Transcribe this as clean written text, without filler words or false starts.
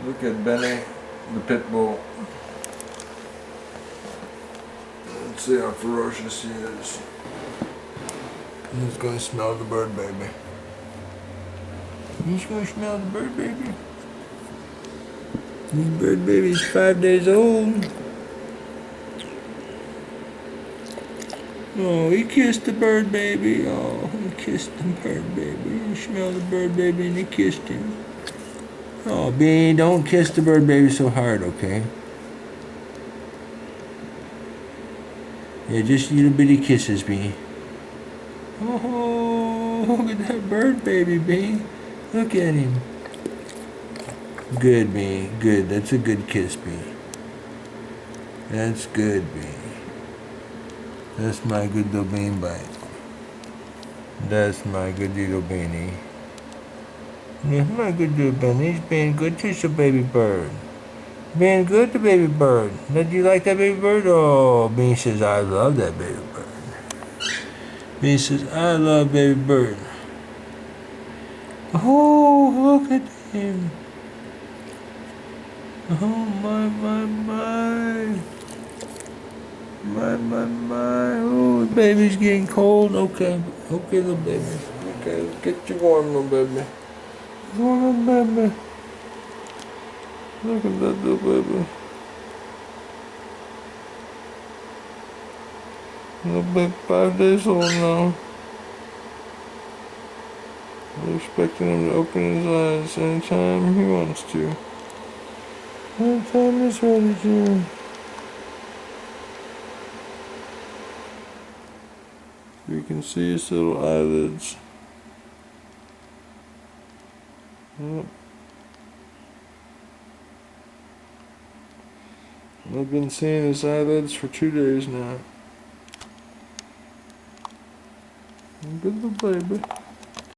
Look at Benny, the pit bull. Let's see how ferocious he is. He's going to smell the bird baby. He's going to smell the bird baby. This bird baby is 5 days old. Oh, he kissed the bird baby. Oh, he kissed the bird baby. He smelled the bird baby and he kissed him. Oh, Bean, don't kiss the bird baby so hard, okay? Yeah, just little bitty kisses, Bean. Oh, look at that bird baby, Bean. Look at him. Good, Bean. Good. That's a good kiss, Bean. That's good, Bean. That's my good little bean bite. That's my good little beanie. That's my good little beanie. He's being good to the baby bird. Being good to baby bird. Did you like that baby bird? Oh, Bean says, I love that baby bird. Bean says, I love baby bird. Oh, look at him. Oh, my. My. Oh, the baby's getting cold. Okay, little baby. Okay, get you warm, little baby. Warm, baby. Look at that little baby. Little baby, 5 days old now. We're expecting him to open his eyes anytime he wants to. Anytime he's ready to. You can see his little eyelids. Yep. I've been seeing his eyelids for 2 days now. Good little baby.